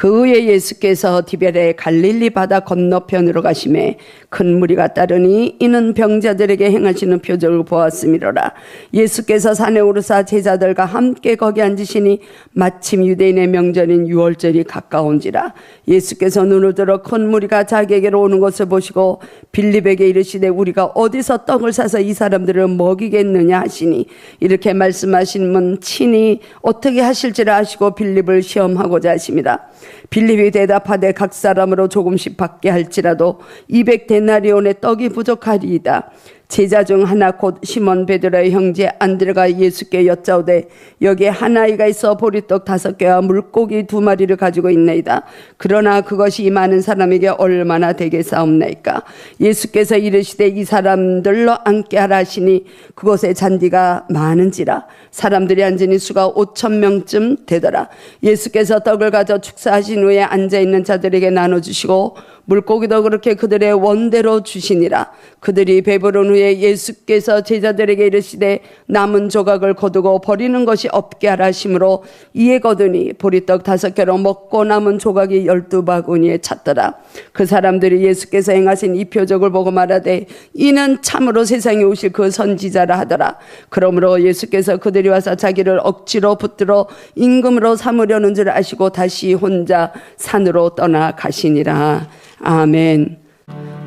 그 후에 예수께서 디베레 갈릴리 바다 건너편으로 가시매 큰 무리가 따르니 이는 병자들에게 행하시는 표적을 보았음이로라. 예수께서 산에 오르사 제자들과 함께 거기 앉으시니 마침 유대인의 명절인 유월절이 가까운지라. 예수께서 눈을 들어 큰 무리가 자기에게로 오는 것을 보시고 빌립에게 이르시되 우리가 어디서 떡을 사서 이 사람들을 먹이겠느냐 하시니, 이렇게 말씀하시면 친히 어떻게 하실지를 아시고 빌립을 시험하고자 하십니다. 빌립이 대답하되 각 사람으로 조금씩 받게 할지라도 200데나리온의 떡이 부족하리이다. 제자 중 하나 곧 시몬 베드로의 형제 안드레가 예수께 여짜오되 여기에 한 아이가 있어 보리떡 5개와 물고기 2마리를 가지고 있나이다. 그러나 그것이 이 많은 사람에게 얼마나 되겠사옵나이까. 예수께서 이르시되 이 사람들로 앉게 하라 하시니 그곳에 잔디가 많은지라. 사람들이 앉으니 수가 5,000명쯤 되더라. 예수께서 떡을 가져 축사하신 후에 앉아있는 자들에게 나눠주시고 물고기도 그렇게 그들의 원대로 주시니라. 그들이 배부른 후에 예수께서 제자들에게 이르시되 남은 조각을 거두고 버리는 것이 없게 하라 하심으로 이에 거두니 보리떡 5개로 먹고 남은 조각이 12바구니에 찼더라. 그 사람들이 예수께서 행하신 이 표적을 보고 말하되 이는 참으로 세상에 오실 그 선지자라 하더라. 그러므로 예수께서 그들이 와서 자기를 억지로 붙들어 임금으로 삼으려는 줄 아시고 다시 혼자 산으로 떠나가시니라. 아멘.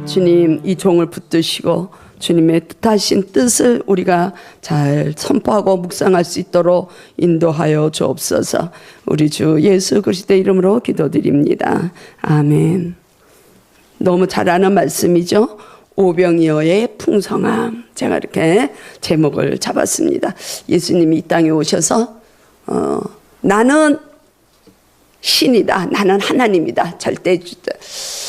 주님, 이 종을 붙드시고 주님의 뜻하신 뜻을 우리가 잘 선포하고 묵상할 수 있도록 인도하여 주옵소서. 우리 주 예수 그리스도의 이름으로 기도드립니다. 아멘. 너무 잘 아는 말씀이죠. 오병이어의 풍성함. 제가 이렇게 제목을 잡았습니다. 예수님이 이 땅에 오셔서 나는 신이다, 나는 하나님이다, 절대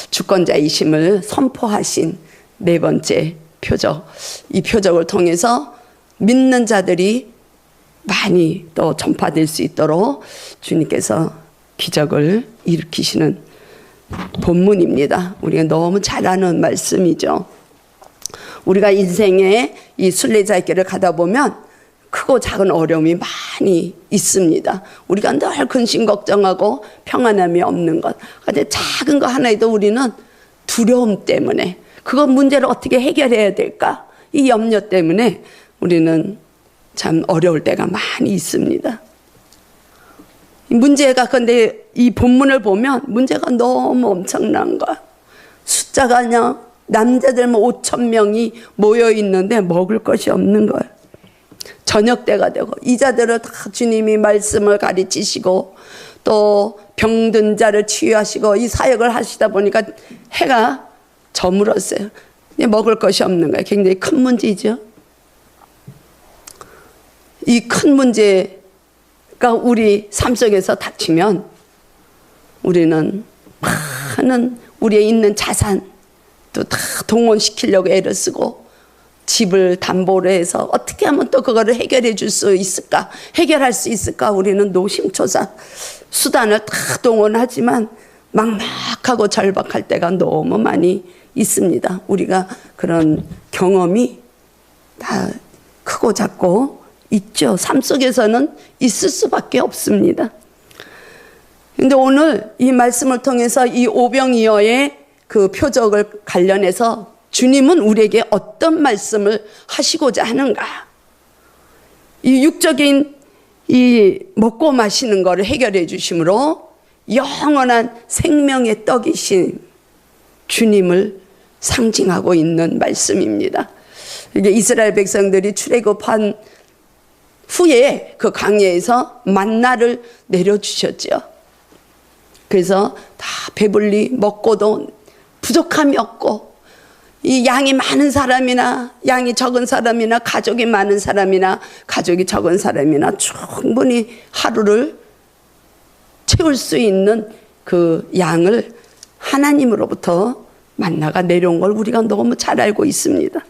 주권자이심을 선포하신 네 번째 표적. 이 표적을 통해서 믿는 자들이 많이 또 전파될 수 있도록 주님께서 기적을 일으키시는 본문입니다. 우리가 너무 잘 아는 말씀이죠. 우리가 인생의 이 순례자의 길을 가다 보면 크고 작은 어려움이 많이 있습니다. 우리가 늘 근심 걱정하고 평안함이 없는 것. 근데 작은 거 하나에도 우리는 두려움 때문에 그거 문제를 어떻게 해결해야 될까? 이 염려 때문에 우리는 참 어려울 때가 많이 있습니다. 문제가 근데 이 본문을 보면 문제가 너무 엄청난 거야. 숫자가 그냥 남자들만 5,000명이 모여 있는데 먹을 것이 없는 거야. 저녁 때가 되고 이자들을 다 주님이 말씀을 가르치시고 또 병든 자를 치유하시고 이 사역을 하시다 보니까 해가 저물었어요. 먹을 것이 없는 거예요. 굉장히 큰 문제죠. 이 큰 문제가 우리 삶 속에서 닥치면 우리는 많은 우리의 있는 자산도 다 동원시키려고 애를 쓰고 집을 담보로 해서 어떻게 하면 또 그거를 해결해 줄 수 있을까? 해결할 수 있을까? 우리는 노심초사 수단을 다 동원하지만 막막하고 절박할 때가 너무 많이 있습니다. 우리가 그런 경험이 다 크고 작고 있죠. 삶 속에서는 있을 수밖에 없습니다. 근데 오늘 이 말씀을 통해서 이 오병이어의 그 표적을 관련해서 주님은 우리에게 어떤 말씀을 하시고자 하는가? 이 육적인 이 먹고 마시는 것을 해결해 주심으로 영원한 생명의 떡이신 주님을 상징하고 있는 말씀입니다. 이게 이스라엘 백성들이 출애굽한 후에 그 광야에서 만나를 내려주셨죠. 그래서 다 배불리 먹고도 부족함이 없고 이 양이 많은 사람이나 양이 적은 사람이나 가족이 많은 사람이나 가족이 적은 사람이나 충분히 하루를 채울 수 있는 그 양을 하나님으로부터 만나가 내려온 걸 우리가 너무 잘 알고 있습니다.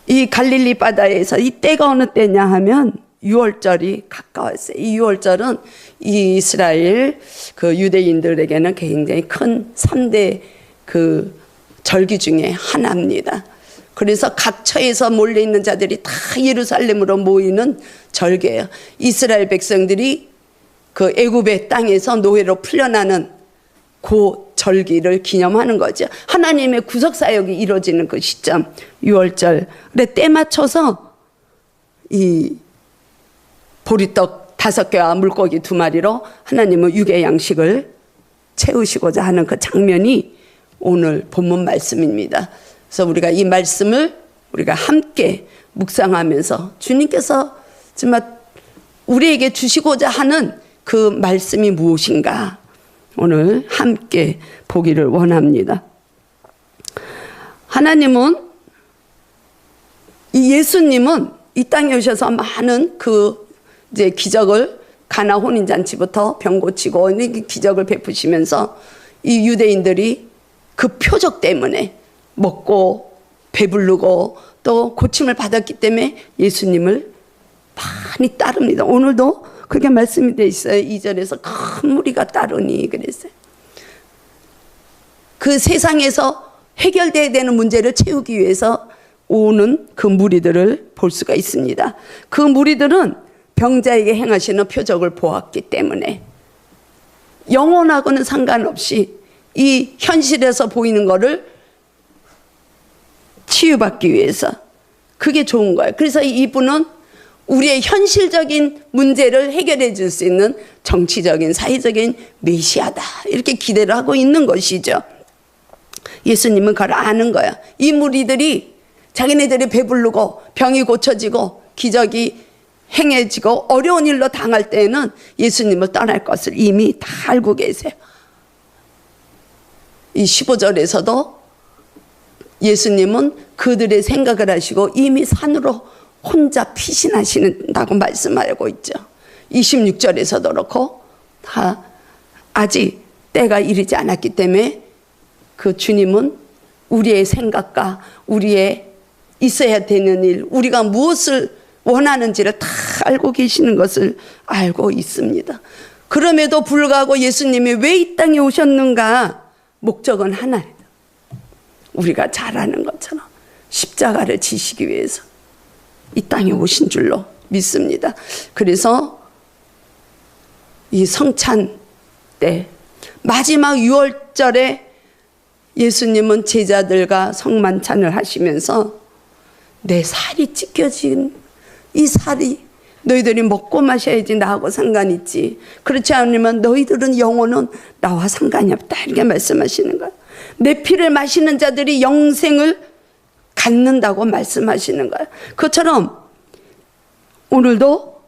이 갈릴리 바다에서 이 때가 어느 때냐 하면 유월절이 가까웠어요. 이 유월절은 이스라엘 그 유대인들에게는 굉장히 큰 3대 그 절기 중에 하나입니다. 그래서 각 처에서 몰려있는 자들이 다 예루살렘으로 모이는 절기예요. 이스라엘 백성들이 그 애굽의 땅에서 노예로 풀려나는 그 절기를 기념하는 거죠. 하나님의 구속사역이 이루어지는 그 시점, 6월절. 근데 때 맞춰서 이 보리떡 5개와 물고기 2마리로 하나님은 육의 양식을 채우시고자 하는 그 장면이 오늘 본문 말씀입니다. 그래서 우리가 이 말씀을 우리가 함께 묵상하면서 주님께서 정말 우리에게 주시고자 하는 그 말씀이 무엇인가 오늘 함께 보기를 원합니다. 하나님은, 이 예수님은 이 땅에 오셔서 많은 그 이제 기적을, 가나 혼인잔치부터 병 고치고 기적을 베푸시면서 이 유대인들이 그 표적 때문에 먹고 배부르고 또 고침을 받았기 때문에 예수님을 많이 따릅니다. 오늘도 그게 말씀이 되어 있어요. 2절에서 큰 무리가 따르니 그랬어요. 그 세상에서 해결돼야 되는 문제를 채우기 위해서 오는 그 무리들을 볼 수가 있습니다. 그 무리들은 병자에게 행하시는 표적을 보았기 때문에 영혼하고는 상관없이 이 현실에서 보이는 거를 치유받기 위해서, 그게 좋은 거예요. 그래서 이분은 우리의 현실적인 문제를 해결해 줄 수 있는 정치적인, 사회적인 메시아다, 이렇게 기대를 하고 있는 것이죠. 예수님은 그걸 아는 거야. 이 무리들이 자기네들이 배부르고 병이 고쳐지고 기적이 행해지고 어려운 일로 당할 때에는 예수님을 떠날 것을 이미 다 알고 계세요. 이 15절에서도 예수님은 그들의 생각을 하시고 이미 산으로 혼자 피신하신다고 말씀하고 있죠. 26절에서도 그렇고 다 아직 때가 이르지 않았기 때문에 그 주님은 우리의 생각과 우리의 있어야 되는 일, 우리가 무엇을 원하는지를 다 알고 계시는 것을 알고 있습니다. 그럼에도 불구하고 예수님이 왜 이 땅에 오셨는가? 목적은 하나예요. 우리가 잘 아는 것처럼 십자가를 지시기 위해서 이 땅에 오신 줄로 믿습니다. 그래서 이 성찬 때 마지막 6월절에 예수님은 제자들과 성만찬을 하시면서 내 살이 찢겨진 이 살이 너희들이 먹고 마셔야지 나하고 상관 있지, 그렇지 않으면 너희들은 영혼은 나와 상관이 없다, 이렇게 말씀하시는 거예요. 내 피를 마시는 자들이 영생을 갖는다고 말씀하시는 거예요. 그것처럼 오늘도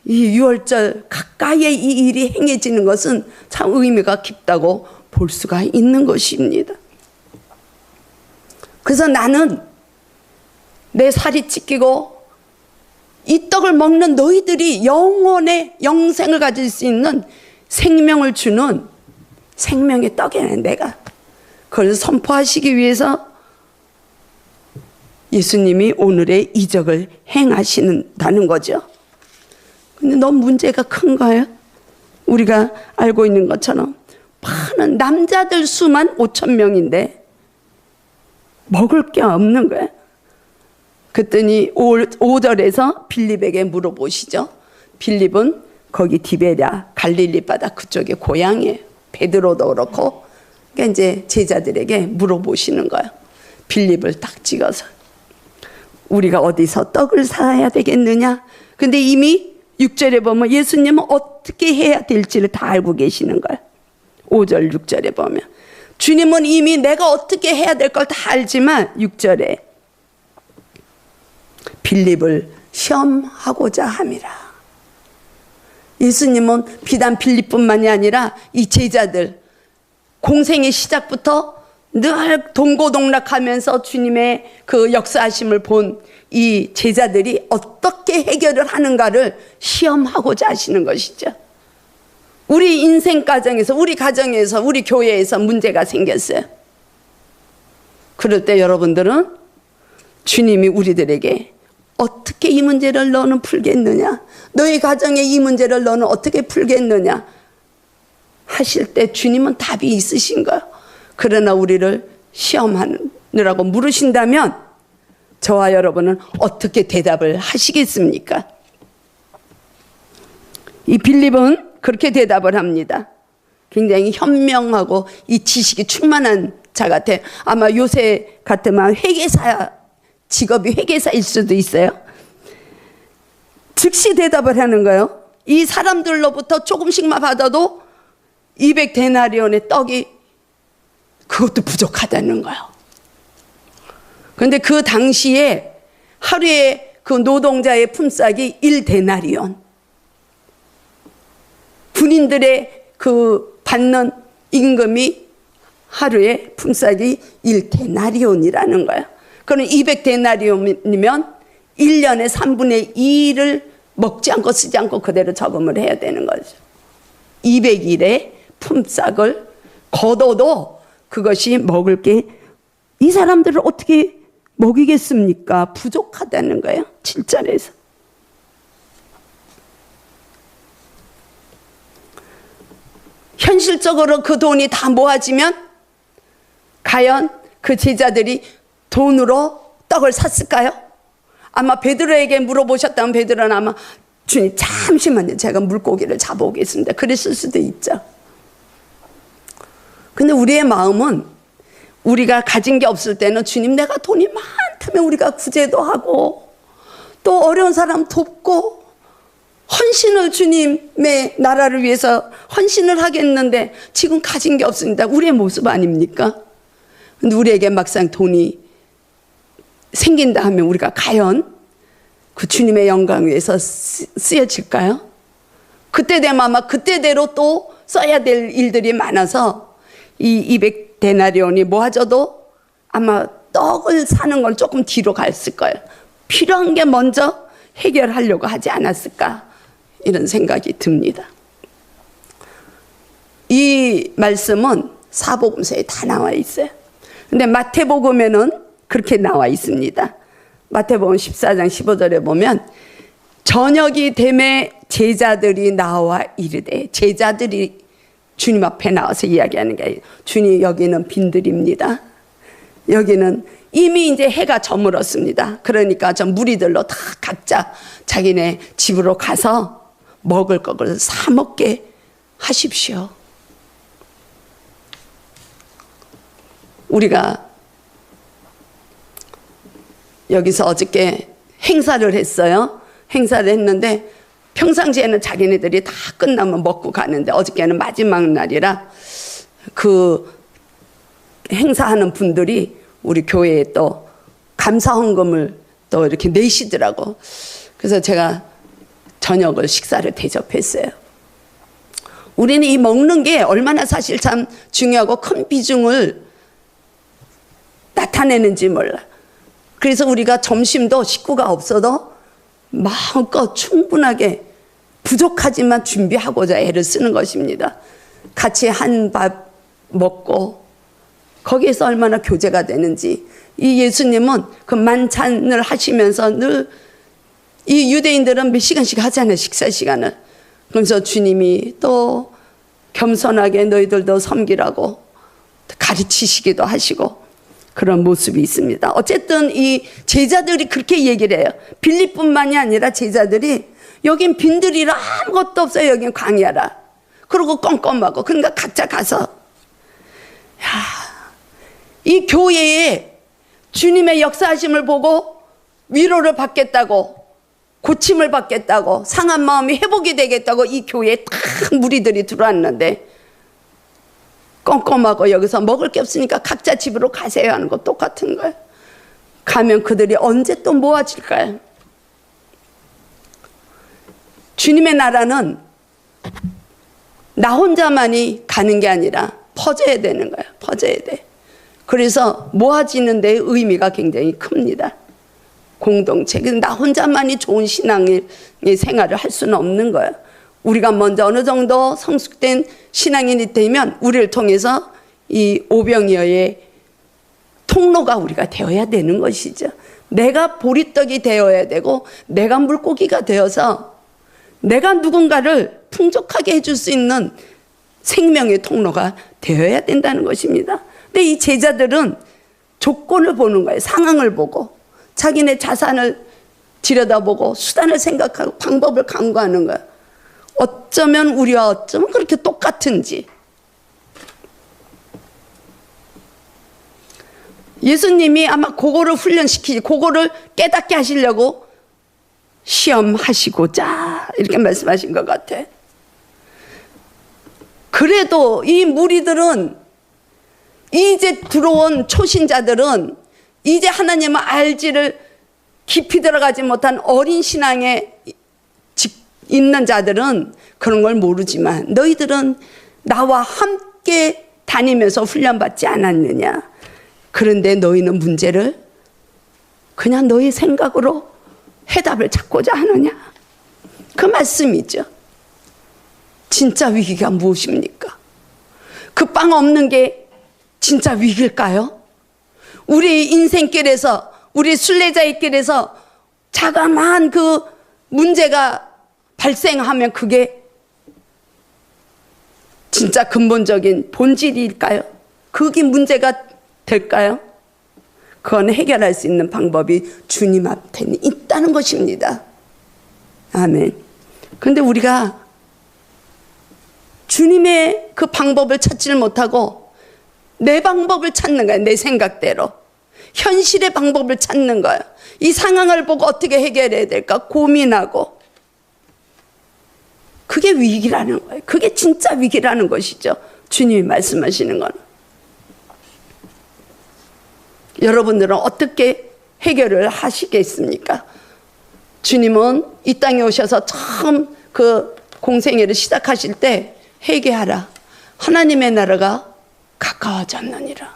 이 6월절 가까이에 이 일이 행해지는 것은 참 의미가 깊다고 볼 수가 있는 것입니다. 그래서 나는 내 살이 찢기고 이 떡을 먹는 너희들이 영혼의 영생을 가질 수 있는 생명을 주는 생명의 떡이네, 내가. 그걸 선포하시기 위해서 예수님이 오늘의 이적을 행하신다는 거죠. 근데 너무 문제가 큰 거예요. 우리가 알고 있는 것처럼 많은 남자들 수만 5,000명인데 먹을 게 없는 거예요. 그랬더니 5절에서 빌립에게 물어보시죠. 빌립은 거기 디베랴 갈릴리 바다 그쪽에 고향이에요. 베드로도 그렇고. 그러니까 이제 제자들에게 물어보시는 거예요. 빌립을 딱 찍어서 우리가 어디서 떡을 사야 되겠느냐. 근데 이미 6절에 보면 예수님은 어떻게 해야 될지를 다 알고 계시는 거예요. 5절 6절에 보면 주님은 이미 내가 어떻게 해야 될 걸 다 알지만 6절에 빌립을 시험하고자 함이라. 예수님은 비단 빌립뿐만이 아니라 이 제자들, 공생의 시작부터 늘 동고동락하면서 주님의 그 역사하심을 본 이 제자들이 어떻게 해결을 하는가를 시험하고자 하시는 것이죠. 우리 인생 과정에서, 우리 가정에서, 우리 교회에서 문제가 생겼어요. 그럴 때 여러분들은 주님이 우리들에게 어떻게 이 문제를 너는 풀겠느냐, 너희 가정에 이 문제를 너는 어떻게 풀겠느냐 하실 때 주님은 답이 있으신 거예요. 그러나 우리를 시험하느라고 물으신다면 저와 여러분은 어떻게 대답을 하시겠습니까? 이 빌립은 그렇게 대답을 합니다. 굉장히 현명하고 이 지식이 충만한 자 같아. 아마 요새 같으면 회계사, 직업이 회계사일 수도 있어요. 즉시 대답을 하는 거예요. 이 사람들로부터 조금씩만 받아도 200데나리온의 떡이 그것도 부족하다는 거예요. 그런데 그 당시에 하루에 그 노동자의 품삯이 1데나리온. 군인들의 그 받는 임금이 하루에 품삯이 1데나리온이라는 거예요. 그럼 200데나리온이면 1년에 3분의 2를 먹지 않고 쓰지 않고 그대로 저금을 해야 되는 거죠. 200일의 품삯을 거둬도 그것이 먹을 게 이 사람들을 어떻게 먹이겠습니까? 부족하다는 거예요. 7절에서. 현실적으로 그 돈이 다 모아지면 과연 그 제자들이 돈으로 떡을 샀을까요? 아마 베드로에게 물어보셨다면 베드로는 아마 주님 잠시만요, 제가 물고기를 잡아오겠습니다, 그랬을 수도 있죠. 근데 우리의 마음은 우리가 가진 게 없을 때는 주님 내가 돈이 많다면 우리가 구제도 하고 또 어려운 사람 돕고 헌신을 주님의 나라를 위해서 헌신을 하겠는데 지금 가진 게 없습니다. 우리의 모습 아닙니까? 근데 우리에게 막상 돈이 생긴다 하면 우리가 과연 그 주님의 영광 위해서 쓰여질까요? 그때 되면 아마 그때대로 또 써야 될 일들이 많아서 이 200데나리온이 모아져도 아마 떡을 사는 건 조금 뒤로 갔을 거예요. 필요한 게 먼저 해결하려고 하지 않았을까, 이런 생각이 듭니다. 이 말씀은 사복음서에 다 나와 있어요. 근데 마태복음에는 그렇게 나와 있습니다. 마태복음 14장 15절에 보면 저녁이 되매 제자들이 나와 이르되, 제자들이 주님 앞에 나와서 이야기하는 게 주님 여기는 빈들입니다. 여기는 이미 이제 해가 저물었습니다. 그러니까 저 무리들로 다 각자 자기네 집으로 가서 먹을 것을 사 먹게 하십시오. 우리가 여기서 어저께 행사를 했어요. 행사를 했는데 평상시에는 자기네들이 다 끝나면 먹고 가는데 어저께는 마지막 날이라 그 행사하는 분들이 우리 교회에 또 감사 헌금을 또 이렇게 내시더라고. 그래서 제가 저녁을 식사를 대접했어요. 우리는 이 먹는 게 얼마나 사실 참 중요하고 큰 비중을 나타내는지 몰라. 그래서 우리가 점심도 식구가 없어도 마음껏 충분하게 부족하지만 준비하고자 애를 쓰는 것입니다. 같이 한 밥 먹고 거기에서 얼마나 교제가 되는지. 이 예수님은 그 만찬을 하시면서 늘 이 유대인들은 몇 시간씩 하잖아요, 식사 시간을. 그러면서 주님이 또 겸손하게 너희들도 섬기라고 가르치시기도 하시고 그런 모습이 있습니다. 어쨌든 이 제자들이 그렇게 얘기를 해요. 빌립뿐만이 아니라 제자들이 여긴 빈들이라 아무것도 없어요. 여긴 광야라. 그리고 껌껌하고. 그러니까 각자 가서 이 교회에 주님의 역사하심을 보고 위로를 받겠다고, 고침을 받겠다고, 상한 마음이 회복이 되겠다고 이 교회에 딱 무리들이 들어왔는데 껌껌하고 여기서 먹을 게 없으니까 각자 집으로 가세요 하는 거 똑같은 거예요. 가면 그들이 언제 또 모아질까요? 주님의 나라는 나 혼자만이 가는 게 아니라 퍼져야 되는 거예요. 퍼져야 돼. 그래서 모아지는 데의 의미가 굉장히 큽니다. 공동체. 나 혼자만이 좋은 신앙의 생활을 할 수는 없는 거예요. 우리가 먼저 어느 정도 성숙된 신앙인이 되면 우리를 통해서 이 오병이어의 통로가 우리가 되어야 되는 것이죠. 내가 보리떡이 되어야 되고 내가 물고기가 되어서 내가 누군가를 풍족하게 해줄 수 있는 생명의 통로가 되어야 된다는 것입니다. 근데 이 제자들은 조건을 보는 거예요. 상황을 보고 자기네 자산을 들여다보고 수단을 생각하고 방법을 강구하는 거예요. 어쩌면 우리와 어쩌면 그렇게 똑같은지. 예수님이 아마 그거를 그거를 깨닫게 하시려고 시험하시고자 이렇게 말씀하신 것 같아. 그래도 이 무리들은, 이제 들어온 초신자들은, 이제 하나님을 알지를 깊이 들어가지 못한 어린 신앙에 있는 자들은 그런 걸 모르지만, 너희들은 나와 함께 다니면서 훈련받지 않았느냐. 그런데 너희는 문제를 그냥 너희 생각으로 해답을 찾고자 하느냐. 그 말씀이죠. 진짜 위기가 무엇입니까? 그 빵 없는 게 진짜 위기일까요? 우리 인생길에서, 우리 순례자의 길에서 자그마한 그 문제가 발생하면 그게 진짜 근본적인 본질일까요? 그게 문제가 될까요? 그건 해결할 수 있는 방법이 주님 앞에는 있다는 것입니다. 아멘. 그런데 우리가 주님의 그 방법을 찾지를 못하고 내 방법을 찾는 거야. 내 생각대로. 현실의 방법을 찾는 거야. 이 상황을 보고 어떻게 해결해야 될까 고민하고. 그게 위기라는 거예요. 그게 진짜 위기라는 것이죠. 주님이 말씀하시는 거는. 여러분들은 어떻게 해결을 하시겠습니까? 주님은 이 땅에 오셔서 처음 그 공생애를 시작하실 때 회개하라. 하나님의 나라가 가까워졌느니라.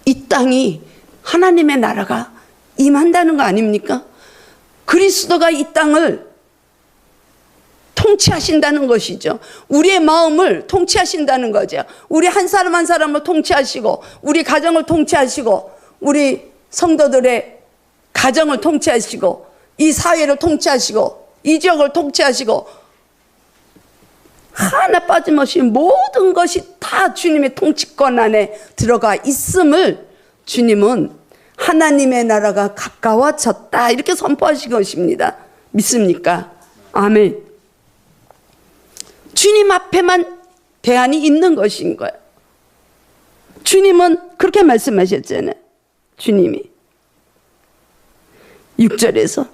이 땅이 하나님의 나라가 임한다는 거 아닙니까? 그리스도가 이 땅을 통치하신다는 것이죠. 우리의 마음을 통치하신다는 거죠. 우리 한 사람 한 사람을 통치하시고, 우리 가정을 통치하시고, 우리 성도들의 가정을 통치하시고, 이 사회를 통치하시고, 이 지역을 통치하시고, 하나 빠짐없이 모든 것이 다 주님의 통치권 안에 들어가 있음을 주님은 하나님의 나라가 가까워졌다 이렇게 선포하신 것입니다. 믿습니까? 아멘. 주님 앞에만 대안이 있는 것인 거예요. 주님은 그렇게 말씀하셨잖아요. 주님이 6절에서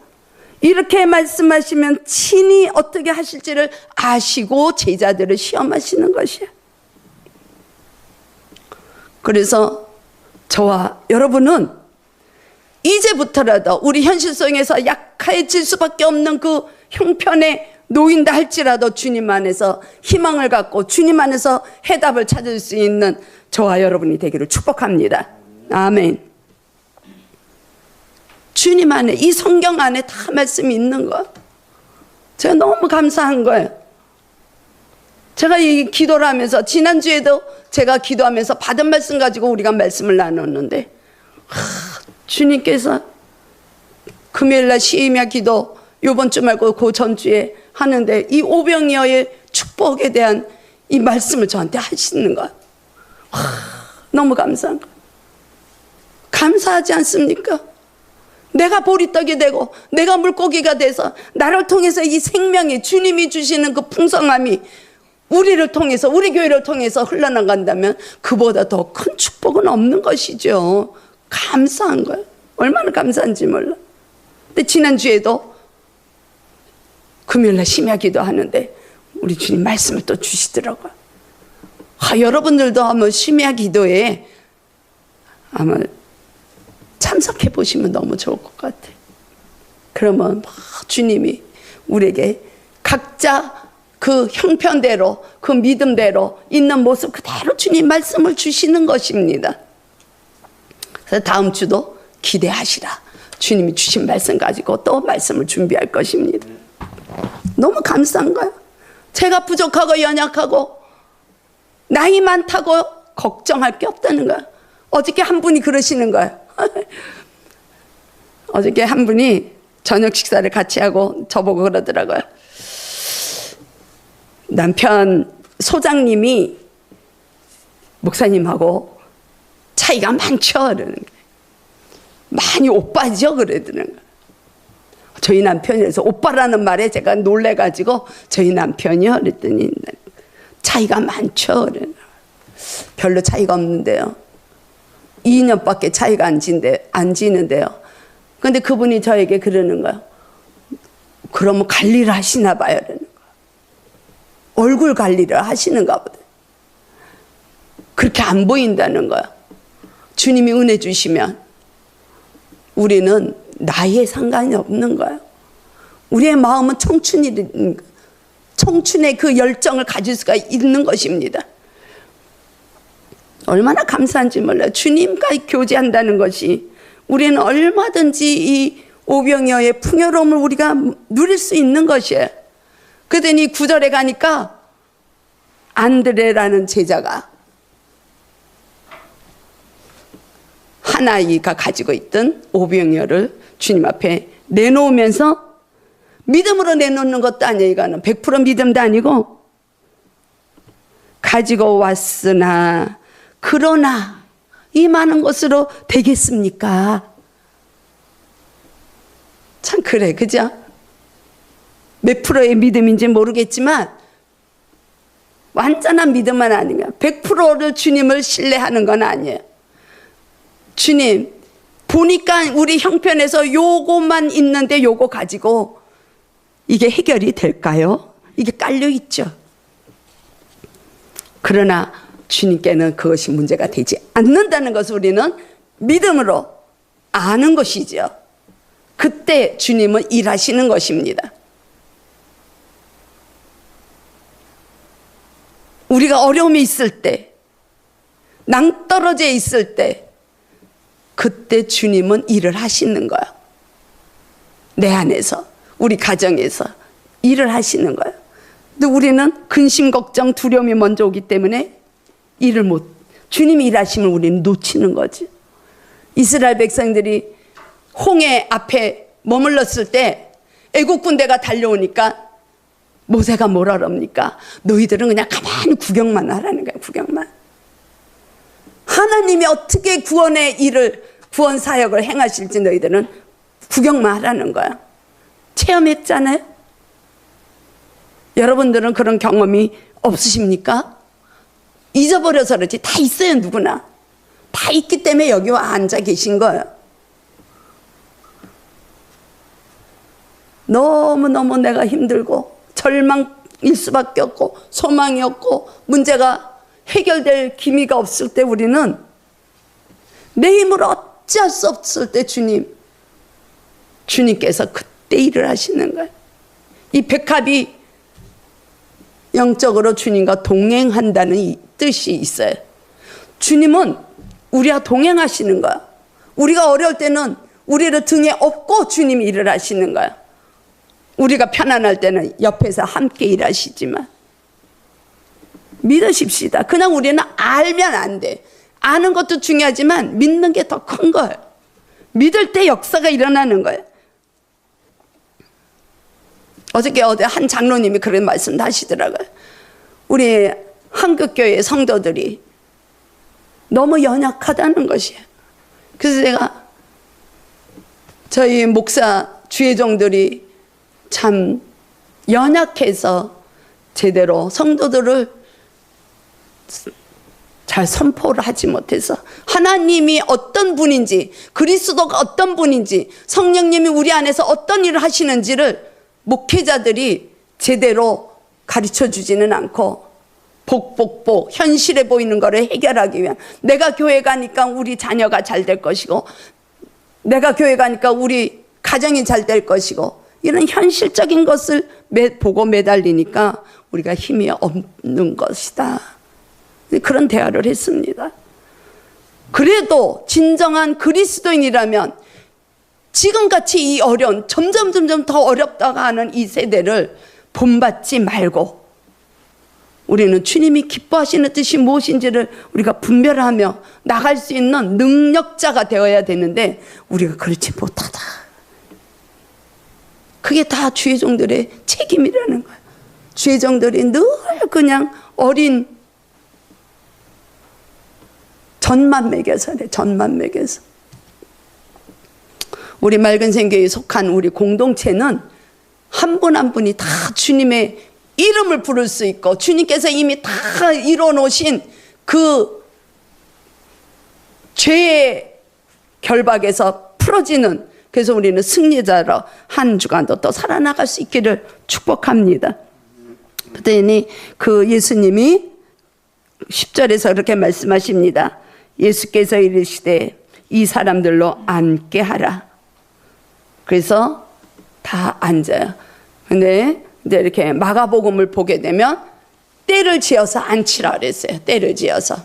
이렇게 말씀하시면 친히 어떻게 하실지를 아시고 제자들을 시험하시는 것이에요. 그래서 저와 여러분은 이제부터라도 우리 현실 속에서 약해질 수밖에 없는 그 형편에 놓인다 할지라도 주님 안에서 희망을 갖고 주님 안에서 해답을 찾을 수 있는 저와 여러분이 되기를 축복합니다. 아멘. 주님 안에, 이 성경 안에 다 말씀이 있는 거. 제가 너무 감사한 거예요. 제가 이 기도를 하면서, 지난주에도 제가 기도하면서 받은 말씀 가지고 우리가 말씀을 나눴는데, 주님께서 금요일날 시임야 기도 요번 주 말고 그 전주에 하는데 이 오병이어의 축복에 대한 이 말씀을 저한테 하시는 거예요. 너무 감사한 거예요. 감사하지 않습니까? 내가 보리떡이 되고 내가 물고기가 돼서 나를 통해서 이 생명이, 주님이 주시는 그 풍성함이 우리를 통해서, 우리 교회를 통해서 흘러나간다면 그보다 더 큰 축복은 없는 것이죠. 감사한 거예요. 얼마나 감사한지 몰라. 근데 지난주에도 금요일날 심야기도 하는데 우리 주님 말씀을 또 주시더라고요. 여러분들도 한번 심야기도에 아마 참석해 보시면 너무 좋을 것 같아요. 그러면 주님이 우리에게 각자 그 형편대로, 그 믿음대로 있는 모습 그대로 주님 말씀을 주시는 것입니다. 그래서 다음 주도 기대하시라. 주님이 주신 말씀 가지고 또 말씀을 준비할 것입니다. 너무 감사한 거예요. 제가 부족하고 연약하고 나이 많다고 걱정할 게 없다는 거예요. 어저께 한 분이 그러시는 거예요. 어저께 한 분이 저녁 식사를 같이 하고 저보고 그러더라고요. 남편 소장님이 목사님하고 차이가 많죠. 그러는 거예요. 많이 오빠죠. 그러더라는 거예요. 저희 남편이라서 오빠라는 말에 제가 놀래가지고 저희 남편이요? 그랬더니 차이가 많죠. 별로 차이가 없는데요. 2년밖에 차이가 안 지는데요. 근데 그분이 저에게 그러는 거예요. 그러면 관리를 하시나 봐요. 그러는 거예요. 얼굴 관리를 하시는가 보다. 그렇게 안 보인다는 거예요. 주님이 은혜 주시면 우리는 나이에 상관이 없는 거예요. 우리의 마음은 청춘의 그 열정을 가질 수가 있는 것입니다. 얼마나 감사한지 몰라요. 주님과 교제한다는 것이 우리는 얼마든지 이 오병이어의 풍요로움을 우리가 누릴 수 있는 것이에요. 그러더니 9절에 가니까 안드레라는 제자가 하나이가 가지고 있던 오병이어를 주님 앞에 내놓으면서, 믿음으로 내놓는 것도 아니에요. 이거는 100% 믿음도 아니고, 가지고 왔으나 그러나 이 많은 것으로 되겠습니까? 참 그래, 그죠? 몇 프로의 믿음인지 모르겠지만 완전한 믿음은 아닌가. 100%를 주님을 신뢰하는 건 아니에요. 주님, 보니까 우리 형편에서 요거만 있는데 요거 가지고 이게 해결이 될까요? 이게 깔려 있죠. 그러나 주님께는 그것이 문제가 되지 않는다는 것을 우리는 믿음으로 아는 것이죠. 그때 주님은 일하시는 것입니다. 우리가 어려움이 있을 때, 낭떠러져 있을 때, 그때 주님은 일을 하시는 거야. 내 안에서, 우리 가정에서 일을 하시는 거야. 근데 우리는 근심, 걱정, 두려움이 먼저 오기 때문에 주님이 일하시면 우리는 놓치는 거지. 이스라엘 백성들이 홍해 앞에 머물렀을 때 애국 군대가 달려오니까 모세가 뭐라 그럽니까? 너희들은 그냥 가만히 구경만 하라는 거야. 구경만. 하나님이 어떻게 구원 사역을 행하실지 너희들은 구경만 하라는 거야. 체험했잖아요. 여러분들은 그런 경험이 없으십니까? 잊어버려서 그렇지. 다 있어요. 누구나 다 있기 때문에 여기 와 앉아 계신 거예요. 너무너무 내가 힘들고 절망일 수밖에 없고 소망이 없고 문제가 해결될 기미가 없을 때 우리는 내 힘으로 어찌할 수 없을 때 주님께서 그때 일을 하시는 거예요. 이 백합이 영적으로 주님과 동행한다는 이 뜻이 있어요. 주님은 우리와 동행하시는 거야. 우리가 어려울 때는 우리를 등에 업고 주님이 일을 하시는 거야. 우리가 편안할 때는 옆에서 함께 일하시지만 믿으십시다. 그냥 우리는 알면 안 돼. 아는 것도 중요하지만 믿는 게 더 큰 거예요. 믿을 때 역사가 일어나는 거예요. 어저께 한 장로님이 그런 말씀도 하시더라고요. 우리 한국교회 성도들이 너무 연약하다는 것이에요. 그래서 제가 저희 목사 주회종들이 참 연약해서 제대로 성도들을 잘 선포를 하지 못해서 하나님이 어떤 분인지, 그리스도가 어떤 분인지, 성령님이 우리 안에서 어떤 일을 하시는지를 목회자들이 제대로 가르쳐 주지는 않고 복복복 현실에 보이는 것을 해결하기 위한, 내가 교회 가니까 우리 자녀가 잘 될 것이고 내가 교회 가니까 우리 가정이 잘 될 것이고 이런 현실적인 것을 보고 매달리니까 우리가 힘이 없는 것이다. 그런 대화를 했습니다. 그래도 진정한 그리스도인이라면 지금같이 이 어려운, 점점 더 어렵다고 하는 이 세대를 본받지 말고 우리는 주님이 기뻐하시는 뜻이 무엇인지를 우리가 분별하며 나갈 수 있는 능력자가 되어야 되는데 우리가 그렇지 못하다. 그게 다 주의종들의 책임이라는 거예요. 주의종들이 늘 그냥 어린 전만 먹여서 그래. 전만 먹여서. 우리 맑은 생교에 속한 우리 공동체는 한 분 한 분이 다 주님의 이름을 부를 수 있고 주님께서 이미 다 이뤄놓으신 그 죄의 결박에서 풀어지는, 그래서 우리는 승리자로 한 주간도 또 살아나갈 수 있기를 축복합니다. 그랬더니 그 예수님이 10절에서 그렇게 말씀하십니다. 예수께서 이르시되 이 사람들로 앉게 하라. 그래서 다 앉아요. 근데 이제 이렇게 마가복음을 보게 되면 때를 지어서 앉히라 그랬어요. 때를 지어서.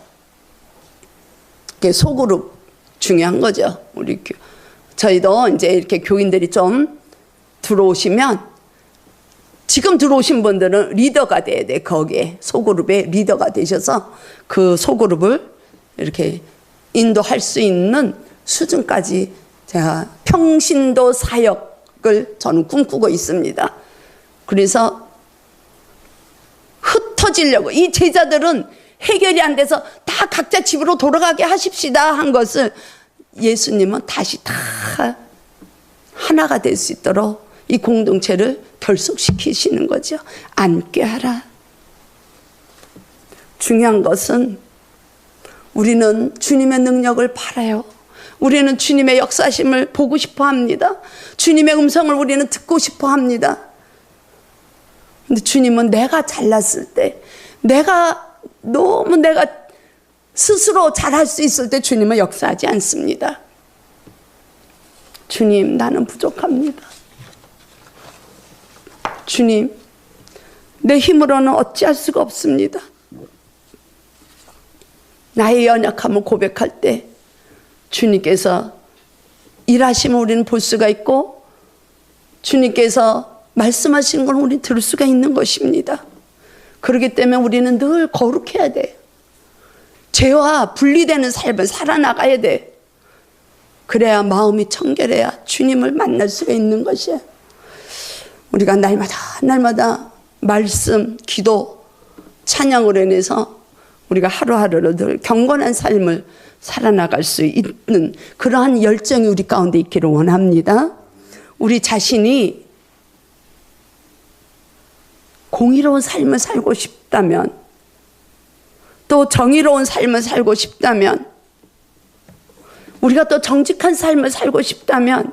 그게 소그룹 중요한 거죠. 저희도 이제 이렇게 교인들이 좀 들어오시면, 지금 들어오신 분들은 리더가 돼야 돼. 거기에 소그룹의 리더가 되셔서 그 소그룹을 이렇게 인도할 수 있는 수준까지 제가 평신도 사역을 저는 꿈꾸고 있습니다. 그래서 흩어지려고, 이 제자들은 해결이 안 돼서 다 각자 집으로 돌아가게 하십시다 한 것을 예수님은 다시 다 하나가 될 수 있도록 이 공동체를 결속시키시는 거죠. 앉게 하라. 중요한 것은 우리는 주님의 능력을 바라요. 우리는 주님의 역사심을 보고 싶어 합니다. 주님의 음성을 우리는 듣고 싶어 합니다. 근데 주님은 내가 잘났을 때, 내가 스스로 잘할 수 있을 때 주님은 역사하지 않습니다. 주님, 나는 부족합니다. 주님, 내 힘으로는 어찌할 수가 없습니다. 나의 연약함을 고백할 때 주님께서 일하심을 우리는 볼 수가 있고 주님께서 말씀하신 걸 우리는 들을 수가 있는 것입니다. 그렇기 때문에 우리는 늘 거룩해야 돼요. 죄와 분리되는 삶을 살아나가야 돼. 그래야 마음이 청결해야 주님을 만날 수가 있는 것이에요. 우리가 날마다 말씀, 기도, 찬양으로 인해서 우리가 하루하루를 늘 경건한 삶을 살아나갈 수 있는 그러한 열정이 우리 가운데 있기를 원합니다. 우리 자신이 공의로운 삶을 살고 싶다면, 또 정의로운 삶을 살고 싶다면, 우리가 또 정직한 삶을 살고 싶다면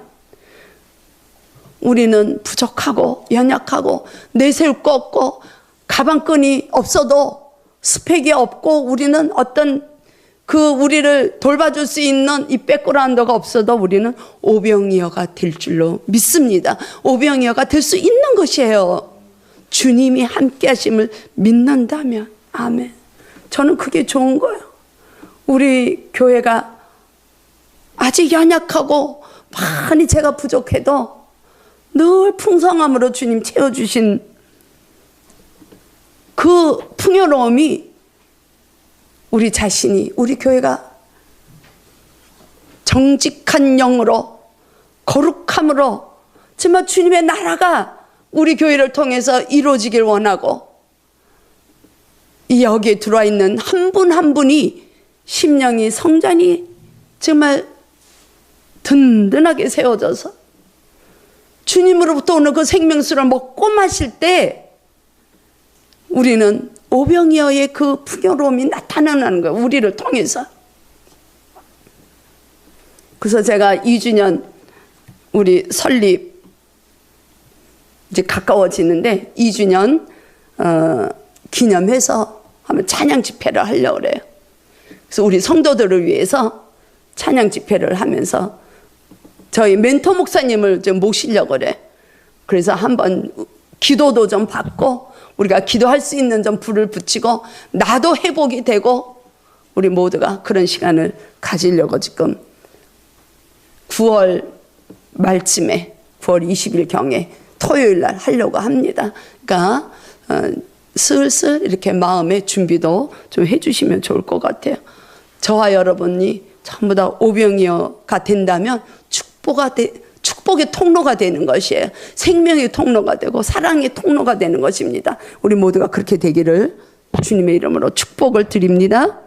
우리는 부족하고 연약하고 내세울 거 없고 가방끈이 없어도 스펙이 없고 우리는 어떤 우리를 돌봐줄 수 있는 이 백그라운드가 없어도 우리는 오병이어가 될 줄로 믿습니다. 오병이어가 될 수 있는 것이에요. 주님이 함께 하심을 믿는다면. 아멘. 저는 그게 좋은 거예요. 우리 교회가 아직 연약하고 많이 제가 부족해도 늘 풍성함으로 주님 채워주신 그 풍요로움이 우리 자신이, 우리 교회가 정직한 영으로 거룩함으로 정말 주님의 나라가 우리 교회를 통해서 이루어지길 원하고, 여기에 들어와 있는 한 분 한 분이 심령이 성전이 정말 든든하게 세워져서 주님으로부터 오는 그 생명수를 먹고 마실 때 우리는 오병이어의 그 풍요로움이 나타나는 거예요. 우리를 통해서. 그래서 제가 2주년 우리 설립 이제 가까워지는데 2주년 기념해서 한번 찬양 집회를 하려고 그래요. 그래서 우리 성도들을 위해서 찬양 집회를 하면서 저희 멘토 목사님을 좀 모시려고 그래. 그래서 한번 기도도 좀 받고 우리가 기도할 수 있는 좀 불을 붙이고 나도 회복이 되고 우리 모두가 그런 시간을 가지려고 지금 9월 말쯤에 9월 20일경에 토요일 날 하려고 합니다. 그러니까 슬슬 이렇게 마음의 준비도 좀 해주시면 좋을 것 같아요. 저와 여러분이 전부 다 오병이어가 된다면 축복의 통로가 되는 것이에요. 생명의 통로가 되고 사랑의 통로가 되는 것입니다. 우리 모두가 그렇게 되기를 주님의 이름으로 축복을 드립니다.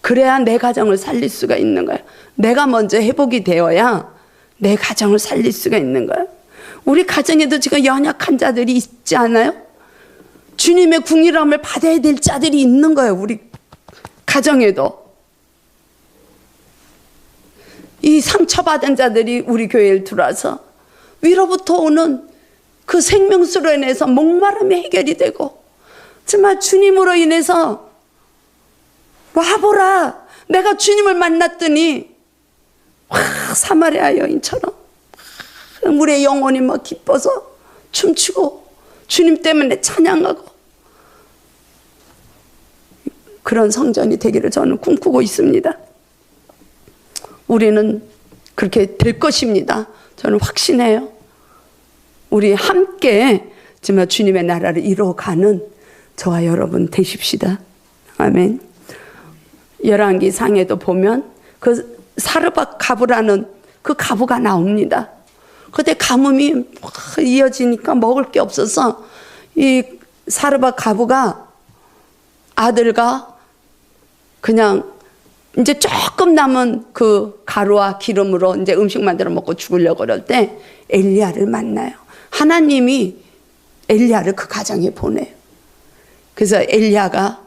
그래야 내 가정을 살릴 수가 있는 거예요. 내가 먼저 회복이 되어야 내 가정을 살릴 수가 있는 거예요. 우리 가정에도 지금 연약한 자들이 있지 않아요? 주님의 궁일함을 받아야 될 자들이 있는 거예요. 우리 가정에도. 이 상처받은 자들이 우리 교회에 들어와서 위로부터 오는 그 생명수로 인해서 목마름이 해결이 되고, 정말 주님으로 인해서 와보라, 내가 주님을 만났더니 사마리아 여인처럼 우리의 영혼이 막 기뻐서 춤추고 주님 때문에 찬양하고, 그런 성전이 되기를 저는 꿈꾸고 있습니다. 우리는 그렇게 될 것입니다. 저는 확신해요. 우리 함께 정말 주님의 나라를 이루어가는 저와 여러분 되십시다. 아멘. 열왕기 상에도 보면 그 사르밧 가부라는 그 가부가 나옵니다. 그때 가뭄이 이어지니까 먹을 게 없어서 이 사르밧 가부가 아들과 그냥 이제 조금 남은 그 가루와 기름으로 이제 음식 만들어 먹고 죽으려고 그럴 때 엘리야를 만나요. 하나님이 엘리야를 그 가정에 보내요. 그래서 엘리야가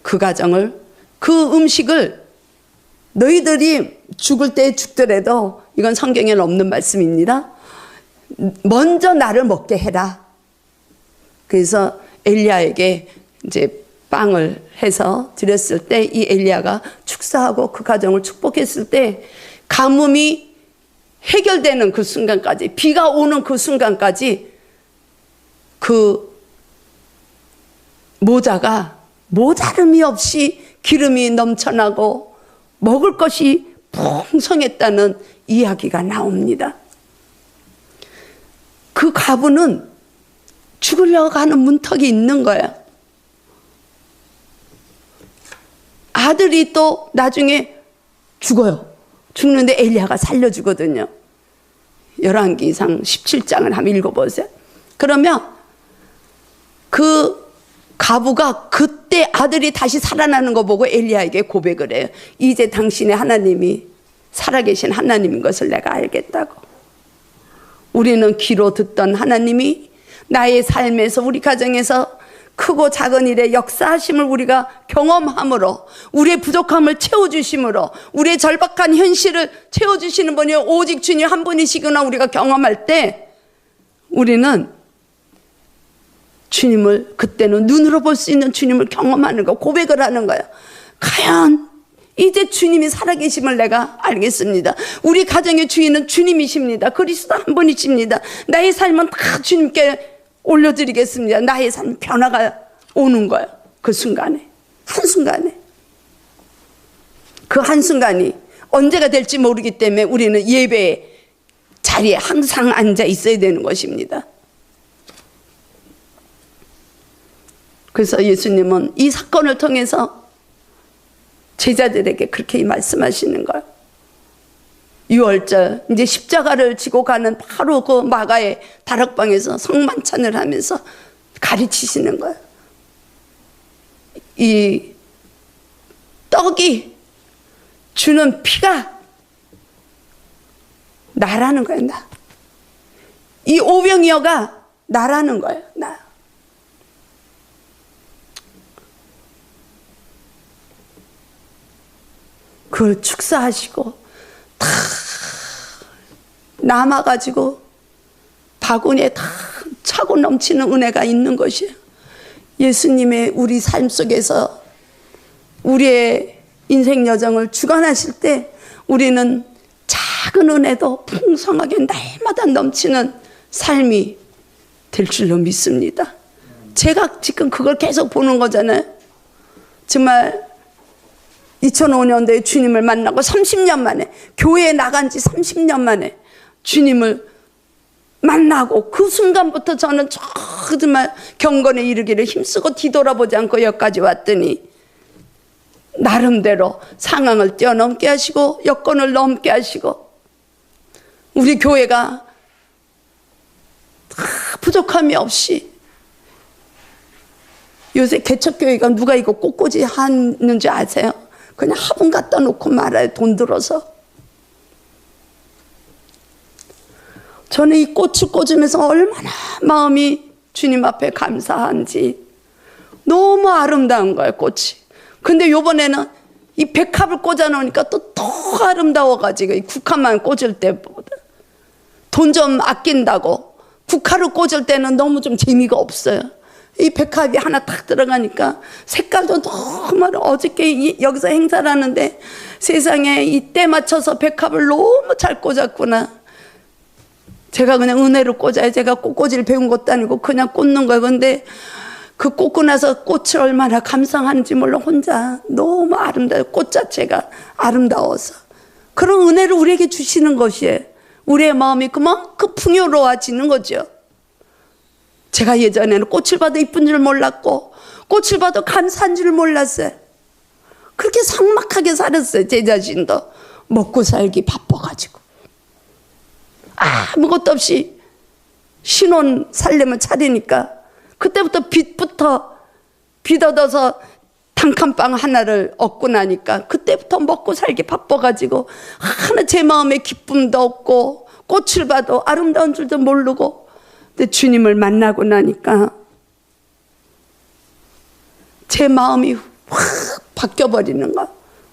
그 가정을, 그 음식을 너희들이 죽을 때 죽더라도, 이건 성경에는 없는 말씀입니다, 먼저 나를 먹게 해라. 그래서 엘리야에게 이제 빵을 해서 드렸을 때 이 엘리야가 축사하고 그 가정을 축복했을 때 가뭄이 해결되는 그 순간까지, 비가 오는 그 순간까지 그 모자가 모자름이 없이 기름이 넘쳐나고 먹을 것이 풍성했다는 이야기가 나옵니다. 그 가부는 죽으려고 하는 문턱이 있는 거야. 아들이 또 나중에 죽어요. 죽는데 엘리야가 살려주거든요. 열왕기상 17장을 한번 읽어보세요. 그러면 그 가부가 그때 아들이 다시 살아나는 거 보고 엘리야에게 고백을 해요. 이제 당신의 하나님이 살아계신 하나님인 것을 내가 알겠다고. 우리는 귀로 듣던 하나님이 나의 삶에서, 우리 가정에서 크고 작은 일에 역사하심을 우리가 경험함으로, 우리의 부족함을 채워주심으로, 우리의 절박한 현실을 채워주시는 분이 오직 주님 한 분이시구나 우리가 경험할 때, 우리는 주님을, 그때는 눈으로 볼 수 있는 주님을 경험하는 거, 고백을 하는 거예요. 과연 이제 주님이 살아계심을 내가 알겠습니다. 우리 가정의 주인은 주님이십니다. 그리스도 한 분이십니다. 나의 삶은 다 주님께 올려드리겠습니다. 나의 삶 변화가 오는 거예요. 그 순간에, 한순간에. 그 한순간이 언제가 될지 모르기 때문에 우리는 예배 자리에 항상 앉아 있어야 되는 것입니다. 그래서 예수님은 이 사건을 통해서 제자들에게 그렇게 말씀하시는 거예요. 유월절 이제 십자가를 지고 가는 바로 그 마가의 다락방에서 성만찬을 하면서 가르치시는 거예요. 이 떡이 주는 피가 나라는 거예요. 나. 이 오병이어가 나라는 거예요. 나. 그걸 축사하시고 다 남아가지고 바구니에 다 차고 넘치는 은혜가 있는 것이에요. 예수님의 우리 삶 속에서 우리의 인생 여정을 주관하실 때 우리는 작은 은혜도 풍성하게 날마다 넘치는 삶이 될 줄로 믿습니다. 제가 지금 그걸 계속 보는 거잖아요. 정말 2005년도에 주님을 만나고 30년 만에, 교회에 나간 지 30년 만에 주님을 만나고 그 순간부터 저는 정말 경건에 이르기를 힘쓰고 뒤돌아보지 않고 여기까지 왔더니 나름대로 상황을 뛰어넘게 하시고 여건을 넘게 하시고 우리 교회가 부족함이 없이, 요새 개척교회가 누가 이거 꽃꽂이 하는지 아세요? 그냥 화분 갖다 놓고 말아요. 돈 들어서. 저는 이 꽃을 꽂으면서 얼마나 마음이 주님 앞에 감사한지. 너무 아름다운 거예요, 꽃이. 근데 요번에는 이 백합을 꽂아 놓으니까 또 더 아름다워가지고, 이 국화만 꽂을 때보다 돈 좀 아낀다고 국화를 꽂을 때는 너무 좀 재미가 없어요. 이 백합이 하나 탁 들어가니까 색깔도 너무 어저께 여기서 행사를 하는데 세상에 이 때 맞춰서 백합을 너무 잘 꽂았구나. 제가 그냥 은혜로 꽂아요. 제가 꽃꽂이를 배운 것도 아니고 그냥 꽂는 거예요. 근데 그 꽂고 나서 꽃을 얼마나 감상하는지 몰라. 혼자 너무 아름다워요. 꽃 자체가 아름다워서. 그런 은혜를 우리에게 주시는 것이에요. 우리의 마음이 그만큼 풍요로워지는 거죠. 제가 예전에는 꽃을 봐도 이쁜 줄 몰랐고 꽃을 봐도 감사한 줄 몰랐어요. 그렇게 삭막하게 살았어요. 제 자신도 먹고 살기 바빠가지고 아무것도 없이 신혼 살림을 차리니까 그때부터 빚 얻어서 단칸방 하나를 얻고 나니까 그때부터 먹고 살기 바빠가지고 하나 제 마음에 기쁨도 없고 꽃을 봐도 아름다운 줄도 모르고. 근데 주님을 만나고 나니까 제 마음이 확 바뀌어버리는 거야.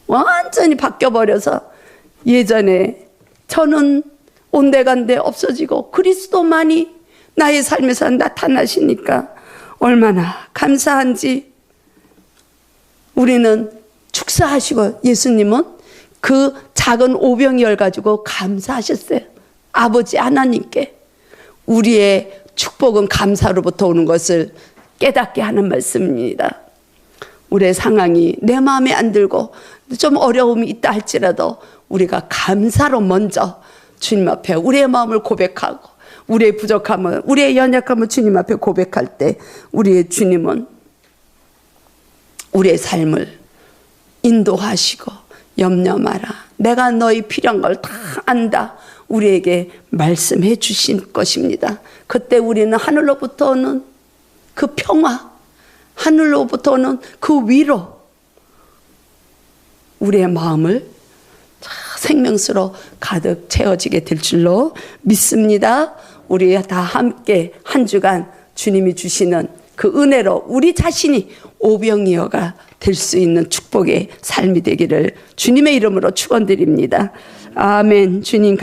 완전히 바뀌어버려서 예전에 저는 온데간데 없어지고 그리스도만이 나의 삶에서 나타나시니까 얼마나 감사한지. 우리는 축사하시고 예수님은 그 작은 오병이어를 가지고 감사하셨어요. 아버지 하나님께. 우리의 축복은 감사로부터 오는 것을 깨닫게 하는 말씀입니다. 우리의 상황이 내 마음에 안 들고 좀 어려움이 있다 할지라도 우리가 감사로 먼저 주님 앞에 우리의 마음을 고백하고 우리의 부족함을, 우리의 연약함을 주님 앞에 고백할 때 우리의 주님은 우리의 삶을 인도하시고 염려 마라. 내가 너희 필요한 걸 다 안다. 우리에게 말씀해 주신 것입니다. 그때 우리는 하늘로부터 오는 그 평화, 하늘로부터 오는 그 위로 우리의 마음을 생명수로 가득 채워지게 될 줄로 믿습니다. 우리 다 함께 한 주간 주님이 주시는 그 은혜로 우리 자신이 오병이어가 될 수 있는 축복의 삶이 되기를 주님의 이름으로 축원드립니다. 아멘. 주님